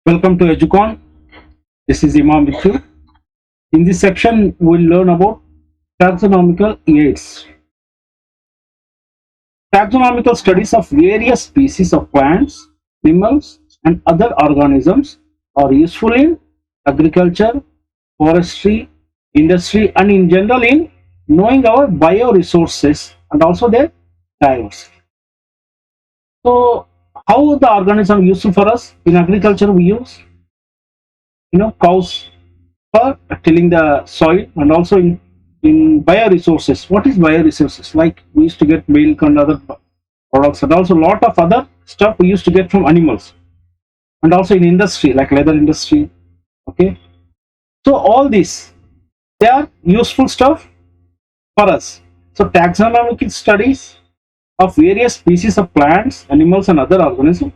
Welcome to Educon. This is Imam with you. In this section, we'll learn about taxonomical aids. Taxonomical studies of various species of plants, animals, and other organisms are useful in agriculture, forestry, industry, and in general in knowing our bioresources and also their diversity. So, how the organism useful for us in agriculture? We use cows for tilling the soil, and also in bioresources. What is bioresources? Like we used to get milk and other products, and also a lot of other stuff we used to get from animals, and also in industry like leather industry. Okay, so all these, they are useful stuff for us. So taxonomic studies of various species of plants, animals, and other organisms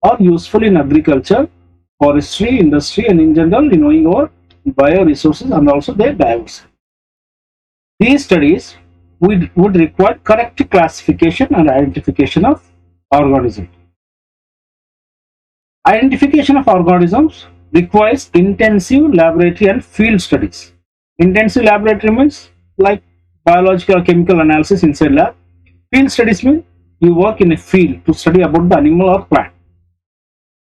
are useful in agriculture, forestry, industry, and in general in knowing our bioresources and also their diversity. These studies would require correct classification and identification of organisms. Identification of organisms requires intensive laboratory and field studies. Intensive laboratory means like biological or chemical analysis inside lab. Field studies means you work in a field to study about the animal or plant.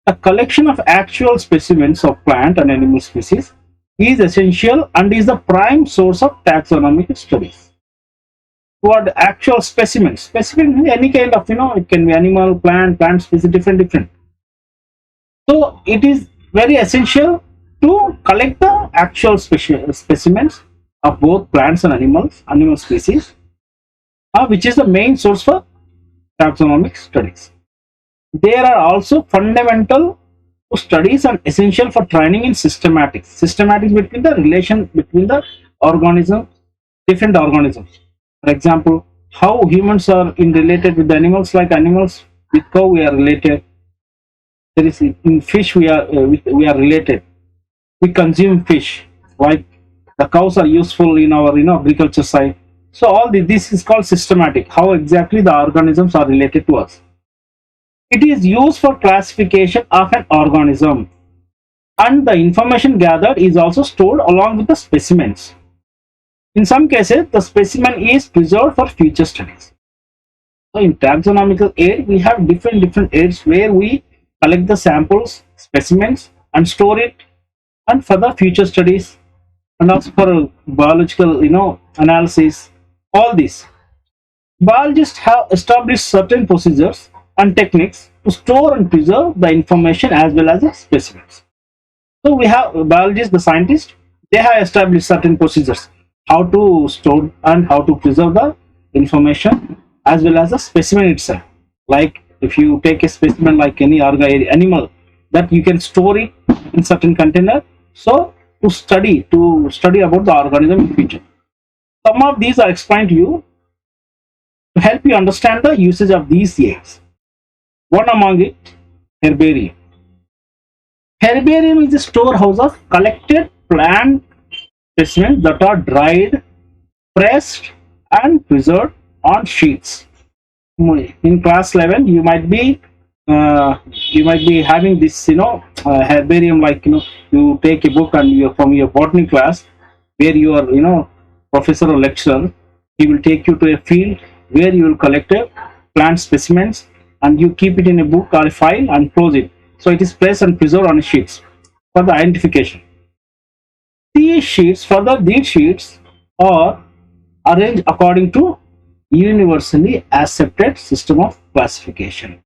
A collection of actual specimens of plant and animal species is essential and is the prime source of taxonomic studies. What actual specimens? Specimen means any kind of, it can be animal, plant species, different. So it is very essential to collect the actual specimens of both plants and animal species, which is the main source for taxonomic studies. There are also fundamental studies and essential for training in systematics. Systematics between the relation between the organisms, different organisms. For example, how humans are related with the animals. Like animals, with cow we are related. There is in fish we are related. We consume fish. Like the cows are useful in our agriculture side. So all this is called systematic. How exactly the organisms are related to us. It is used for classification of an organism, and the information gathered is also stored along with the specimens. In some cases, the specimen is preserved for future studies. So in taxonomical aid, we have different aids where we collect the samples, specimens, and store it, and for the future studies, and also for biological analysis. All this, biologists have established certain procedures and techniques to store and preserve the information as well as the specimens. So we have biologists, the scientists, they have established certain procedures how to store and how to preserve the information as well as the specimen itself. Like if you take a specimen like any animal, that you can store it in certain container, so to study about the organism in future. Some of these are explained to you to help you understand the usage of these aids. One among it, herbarium. Herbarium is a storehouse of collected plant specimens that are dried, pressed, and preserved on sheets. In class 11, you might be having this herbarium, like you take a book and from your botany class, where you are professor or lecturer, he will take you to a field where you will collect plant specimens and you keep it in a book or a file and close it. So it is pressed and preserved on sheets for the identification. These sheets are arranged according to universally accepted system of classification.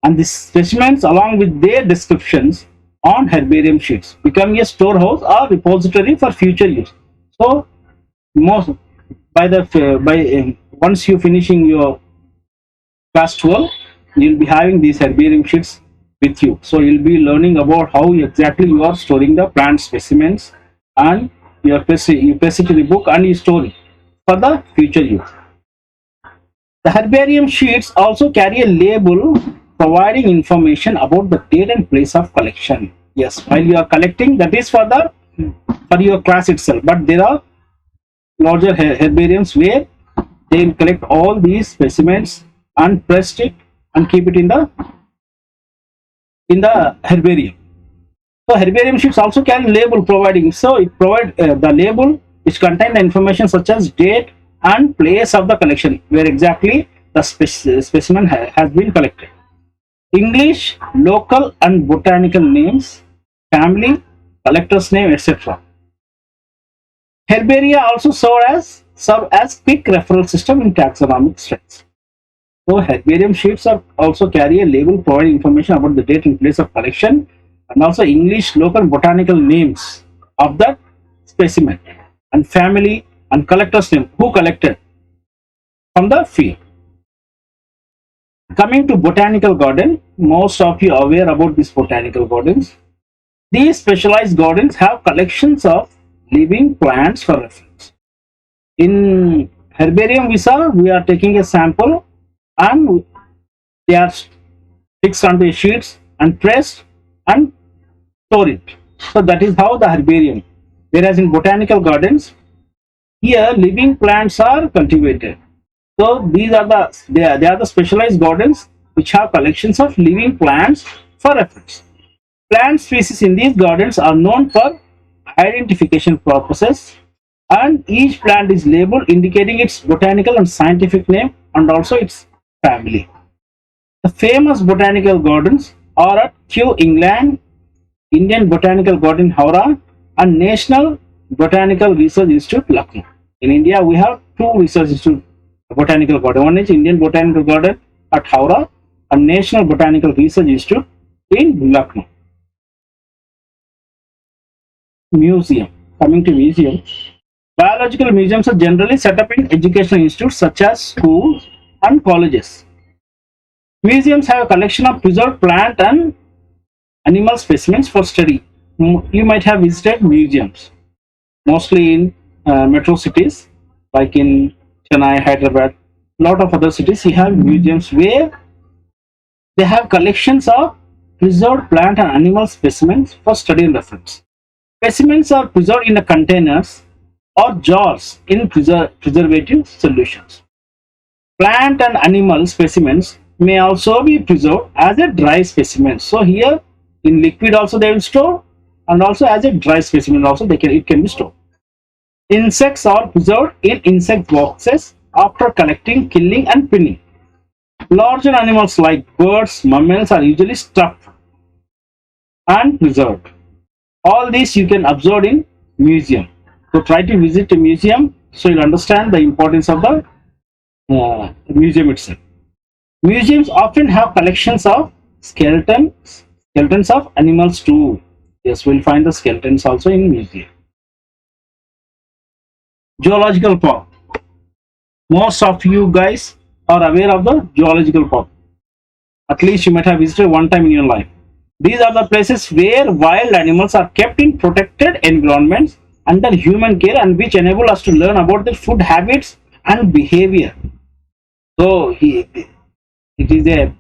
And these specimens along with their descriptions on herbarium sheets become a storehouse or repository for future use. So once you finishing your class 12, you'll be having these herbarium sheets with you. So you'll be learning about how exactly you are storing the plant specimens, and you press it to the book and you store it for the future use. The herbarium sheets also carry a label providing information about the date and place of collection. Yes, while you are collecting, that is for your class itself, but there are larger herbariums where they will collect all these specimens and press it and keep it in the herbarium. So herbarium sheets also carry label providing. So it provide the label which contain the information such as date and place of the collection, where exactly the specimen has been collected. English, local and botanical names, family, collector's name, etc. Herbaria also serve as quick referral system in taxonomic studies. So herbarium sheets are also carry a label providing information about the date and place of collection, and also English, local, botanical names of the specimen, and family and collector's name, who collected from the field. Coming to botanical garden, most of you are aware about these botanical gardens. These specialized gardens have collections of living plants for reference. In herbarium visa, we are taking a sample and they are fixed onto sheets and pressed and store it. So that is how the herbarium. Whereas in botanical gardens, here living plants are cultivated. So these are they are the specialized gardens which have collections of living plants for reference. Plant species in these gardens are known for identification purposes, and each plant is labeled indicating its botanical and scientific name and also its family. The famous botanical gardens are at Kew, England, Indian Botanical Garden, Howrah, and National Botanical Research Institute, Lucknow. In India, we have two research institute botanical garden. One is Indian Botanical Garden at Howrah and National Botanical Research Institute in Lucknow. Museum. Coming to museum, biological museums are generally set up in educational institutes such as schools and colleges. Museums have a collection of preserved plant and animal specimens for study. You might have visited museums, mostly in metro cities like in Chennai, Hyderabad, lot of other cities. You have museums where they have collections of preserved plant and animal specimens for study and reference. Specimens are preserved in the containers or jars in preservative solutions. Plant and animal specimens may also be preserved as a dry specimen. So here in liquid also they will store, and also as a dry specimen also it can be stored. Insects are preserved in insect boxes after collecting, killing and pinning. Larger animals like birds, mammals are usually stuffed and preserved. All these you can observe in museum. So try to visit a museum so you'll understand the importance of the museum itself. Museums often have collections of skeletons of animals too. Yes, we'll find the skeletons also in museum. Zoological park. Most of you guys are aware of the zoological park. At least you might have visited one time in your life. These are the places where wild animals are kept in protected environments under human care, and which enable us to learn about their food habits and behavior. So it is a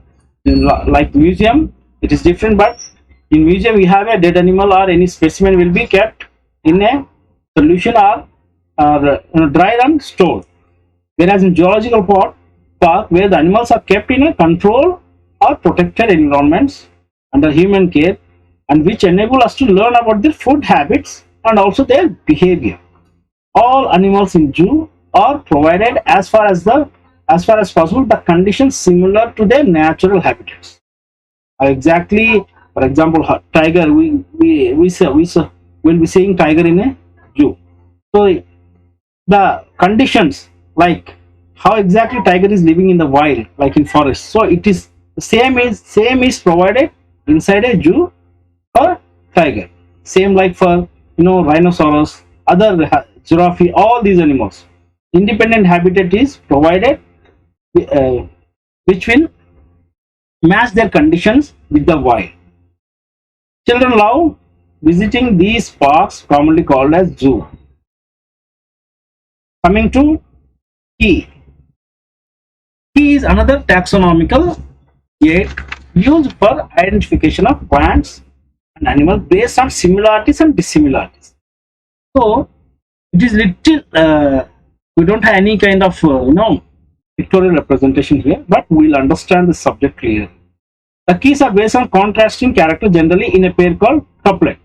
like museum, it is different, but in museum we have a dead animal or any specimen will be kept in a solution or dried and stored. Whereas in zoological park where the animals are kept in a controlled or protected environments under human care, and which enable us to learn about their food habits and also their behavior. All animals in zoo are provided as far as possible the conditions similar to their natural habitats. Exactly, for example, tiger, we will be seeing tiger in a zoo. So the conditions, like how exactly tiger is living in the wild, like in forest, so it is the same is provided inside a zoo for tiger. Same like for rhinoceros, other giraffe, all these animals. Independent habitat is provided which will match their conditions with the wild. Children love visiting these parks, commonly called as zoo. Coming to key. Key is another taxonomical aid used for identification of plants and animals based on similarities and dissimilarities. So it is little we don't have any kind of pictorial representation here, but we will understand the subject clearly. The keys are based on contrasting character, generally in a pair called couplet.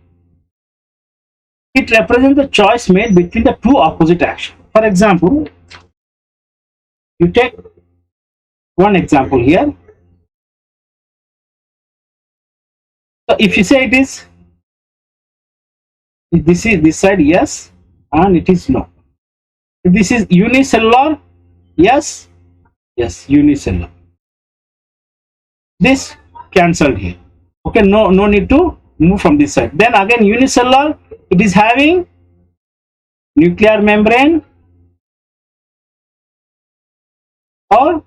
It represents the choice made between the two opposite actions. For example, you take one example here. So if you say it is this side yes and it is no. If this is unicellular, yes, yes, unicellular. This cancelled here. Okay, no need to move from this side. Then again unicellular, it is having nuclear membrane or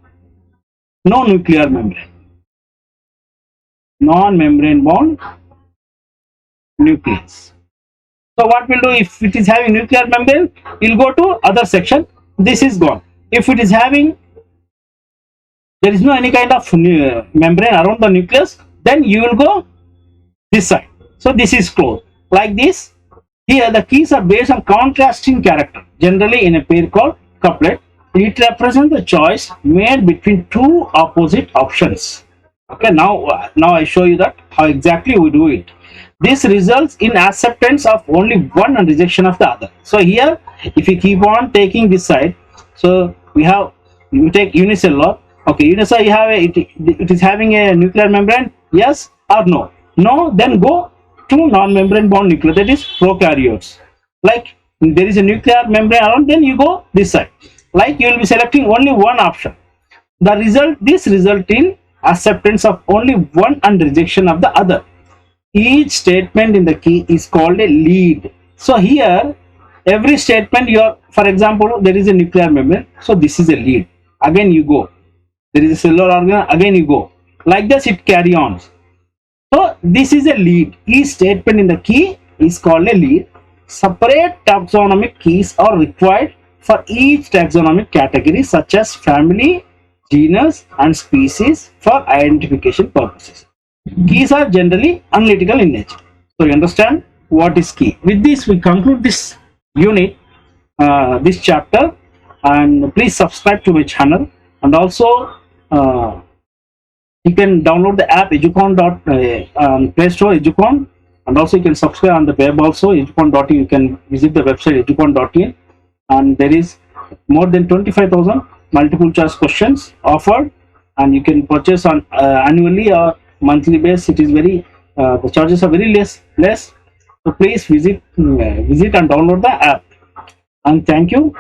no nuclear membrane, non-membrane bound nucleus. So what we'll do, if it is having nuclear membrane, we'll go to other section. This is gone. If it is having, there is no any kind of membrane around the nucleus, then you will go this side. So this is closed. Like this, here the keys are based on contrasting character, generally in a pair called couplet. It represents the choice made between two opposite options. Okay, now I show you that how exactly we do it. This results in acceptance of only one and rejection of the other. So here, if you keep on taking this side, so you take unicellular. Okay, unicellular, you have it is having a nuclear membrane, yes or no? No, then go to non-membrane bound nucleus, that is prokaryotes. Like there is a nuclear membrane around, then you go this side. Like you will be selecting only one option. This result in acceptance of only one and rejection of the other. Each statement in the key is called a lead. So here every statement for example, there is a nuclear membrane, so this is a lead. Again you go, there is a cellular organ, again you go. Like this it carry on. So this is a lead. Each statement in the key is called a lead. Separate taxonomic keys are required for each taxonomic category, such as family, genus and species, for identification purposes. Keys are generally analytical in nature. So you understand what is key. With this we conclude this unit, this chapter, and please subscribe to my channel, and also you can download the app Educon Play Store Educon, and also you can subscribe on the web also educon.in. You can visit the website educon.in, and there is more than 25,000 multiple choice questions offered, and you can purchase on annually or monthly basis. It is very the charges are very less. So please visit and download the app, and thank you.